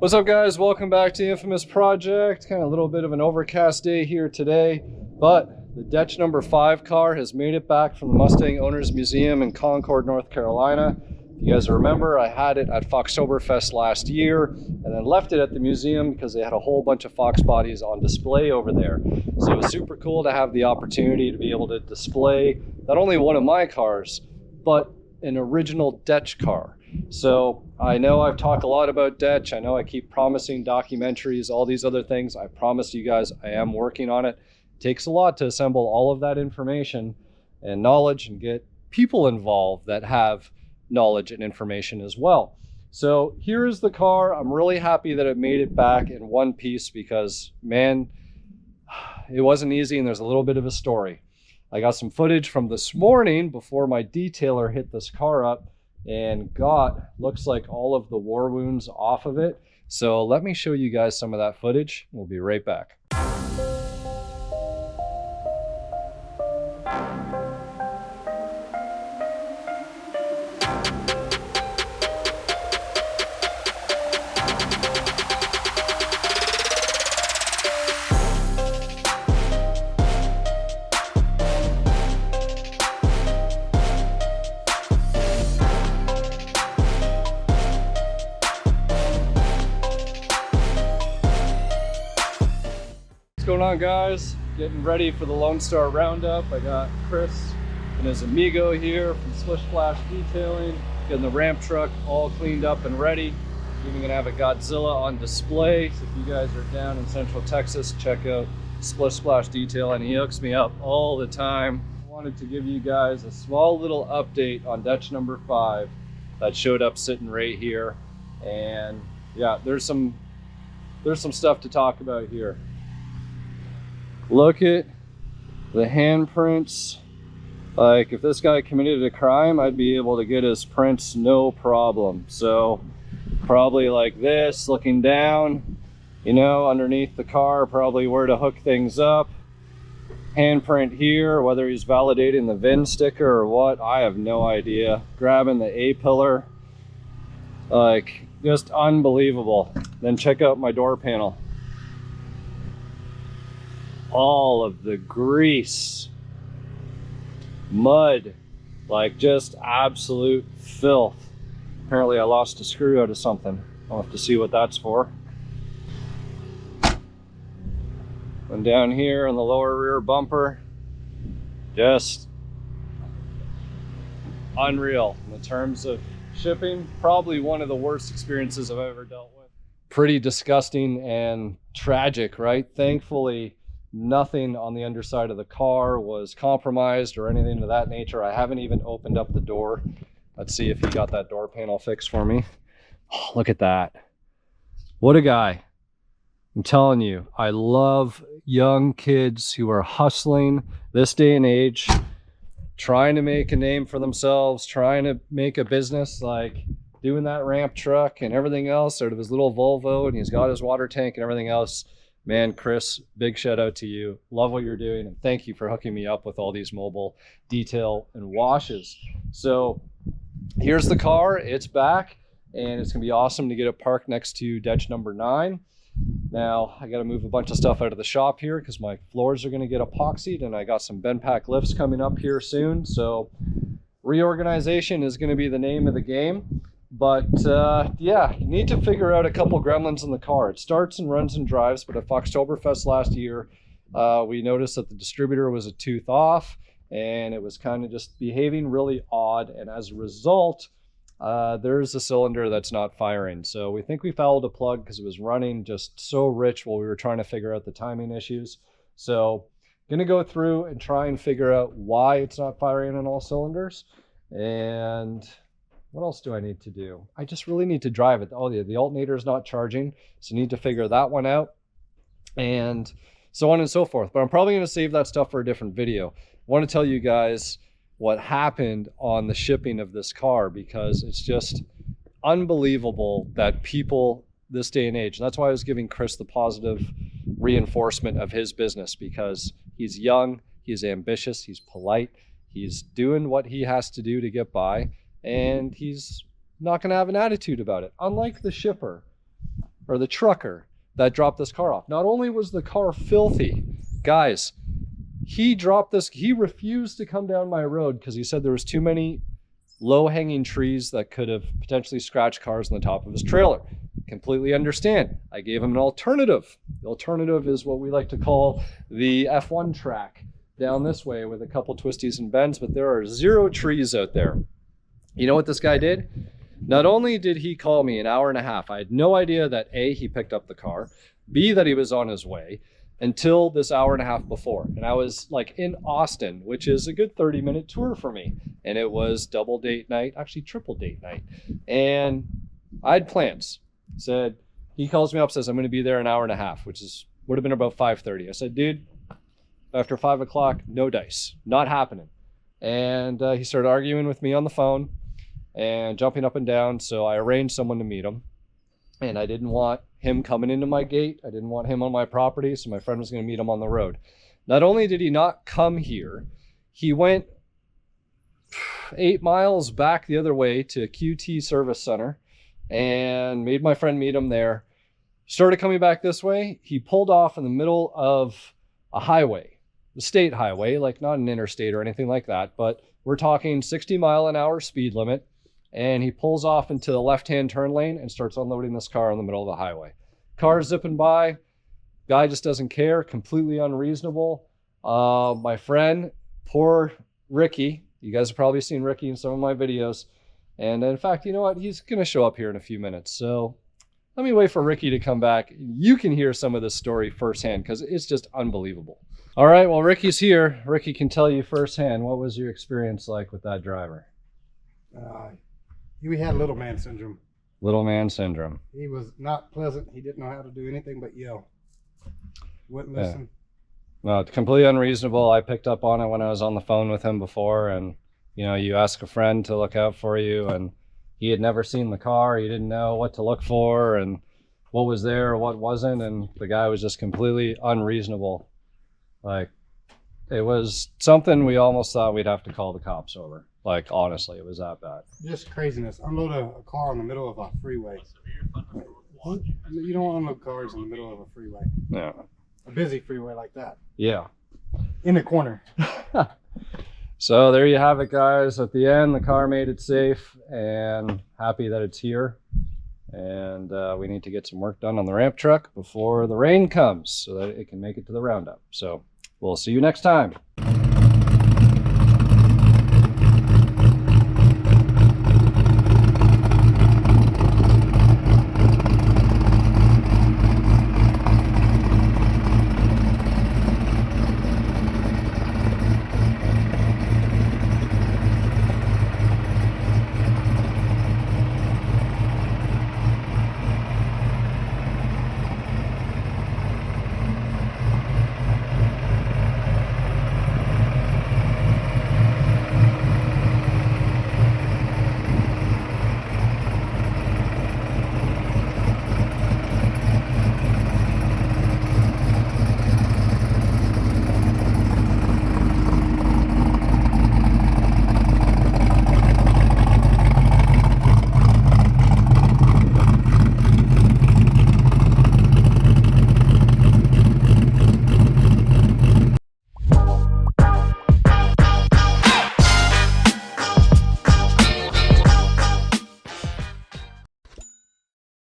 What's up, guys? Welcome back to the infamous project. Kind of a little bit of an overcast day here today, but the DECH number 5 car has made it back from the Mustang Owners Museum in Concord, North Carolina. If you guys remember, I had it at Foxtoberfest last year and then left it at the museum because they had a whole bunch of fox bodies on display over there. So it was super cool to have the opportunity to be able to display not only one of my cars, but an original DECH car. So I know I've talked a lot about DECH. I know I keep promising documentaries, all these other things. I promise you guys I am working on it. It takes a lot to assemble all of that information and knowledge and get people involved that have knowledge and information as well. So here is the car. I'm really happy that it made it back in one piece because, man, it wasn't easy and there's a little bit of a story. I got some footage from this morning before my detailer hit this car up and looks like all of the war wounds off of it. So let me show you guys some of that footage. We'll be right back. What's going on, guys? Getting ready for the Lone Star Roundup. I got Chris and his amigo here from Splish Splash Detailing, getting the ramp truck all cleaned up and ready. Even gonna have a Godzilla on display. So if you guys are down in Central Texas, check out Splish Splash Detailing. He hooks me up all the time. I wanted to give you guys a small little update on DECH number 5 that showed up sitting right here. And yeah, there's some stuff to talk about here. Look at the handprints. Like, if this guy committed a crime, I'd be able to get his prints no problem. So probably like this, looking down, you know, underneath the car, probably where to hook things up. Handprint here, whether he's validating the VIN sticker or what, I have no idea. Grabbing the A-pillar, like, just unbelievable. Then check out my door panel. All of the grease, mud, like just absolute filth. Apparently I lost a screw out of something. I'll have to see what that's for. And down here on the lower rear bumper, just unreal in terms of shipping. Probably one of the worst experiences I've ever dealt with. Pretty disgusting and tragic, right? Thankfully, nothing on the underside of the car was compromised or anything of that nature. I haven't even opened up the door. Let's see if he got that door panel fixed for me. Oh, look at that. What a guy. I'm telling you, I love young kids who are hustling this day and age, trying to make a name for themselves, trying to make a business, like doing that ramp truck and everything else out of his little Volvo, and he's got his water tank and everything else. Man, Chris, big shout out to you. Love what you're doing, and thank you for hooking me up with all these mobile detail and washes. So here's the car. It's back, and it's gonna be awesome to get it parked next to DECH number 9. Now I got to move a bunch of stuff out of the shop here because my floors are going to get epoxied, and I got some bend pack lifts coming up here soon. So reorganization is going to be the name of the game. But yeah, you need to figure out a couple gremlins in the car. It starts and runs and drives, but at Foxtoberfest last year, we noticed that the distributor was a tooth off, and it was kind of just behaving really odd. And as a result, there's a cylinder that's not firing. So we think we fouled a plug because it was running just so rich while we were trying to figure out the timing issues. So I'm gonna go through and try and figure out why it's not firing on all cylinders. And what else do I need to do? I just really need to drive it. Oh yeah, the alternator is not charging, so I need to figure that one out, and so on and so forth. But I'm probably going to save that stuff for a different video. I want to tell you guys what happened on the shipping of this car, because it's just unbelievable that people this day and age, and that's why I was giving Chris the positive reinforcement of his business, because he's young, he's ambitious, he's polite, he's doing what he has to do to get by, and he's not going to have an attitude about it. Unlike the shipper, or the trucker that dropped this car off. Not only was the car filthy, guys, he refused to come down my road because he said there was too many low-hanging trees that could have potentially scratched cars on the top of his trailer. Completely understand. I gave him an alternative. The alternative is what we like to call the F1 track down this way with a couple twisties and bends, but there are 0 trees out there. You know what this guy did? Not only did he call me an hour and a half, I had no idea that A, he picked up the car, B, that he was on his way, until this hour and a half before. And I was like in Austin, which is a good 30-minute tour for me. And it was double date night, actually triple date night. And I had plans. He calls me up, says, I'm going to be there an hour and a half, which would have been about 5:30. I said, dude, after 5 o'clock, no dice, not happening. And he started arguing with me on the phone and jumping up and down. So I arranged someone to meet him. And I didn't want him coming into my gate. I didn't want him on my property. So my friend was going to meet him on the road. Not only did he not come here, he went 8 miles back the other way to QT Service Center and made my friend meet him there. Started coming back this way. He pulled off in the middle of a highway, the state highway, like not an interstate or anything like that, but we're talking 60-mile-an-hour speed limit. And he pulls off into the left-hand turn lane and starts unloading this car in the middle of the highway. Car zipping by, guy just doesn't care, completely unreasonable. My friend, poor Ricky, you guys have probably seen Ricky in some of my videos. And in fact, you know what? He's gonna show up here in a few minutes. So let me wait for Ricky to come back. You can hear some of this story firsthand because it's just unbelievable. All right, well, Ricky's here. Ricky can tell you firsthand. What was your experience like with that driver? We had little man syndrome. Little man syndrome. He was not pleasant. He didn't know how to do anything but yell. Wouldn't listen. No, it's completely unreasonable. I picked up on it when I was on the phone with him before, and you know, you ask a friend to look out for you, and he had never seen the car. He didn't know what to look for and what was there or what wasn't, and the guy was just completely unreasonable. Like, it was something we almost thought we'd have to call the cops over. Like, honestly, it was that bad. Just craziness. Unload a car in the middle of a freeway. You don't unload cars in the middle of a freeway. Yeah. A busy freeway like that. Yeah. In the corner. So there you have it, guys. At the end, the car made it safe, and happy that it's here. And we need to get some work done on the ramp truck before the rain comes so that it can make it to the roundup. So we'll see you next time.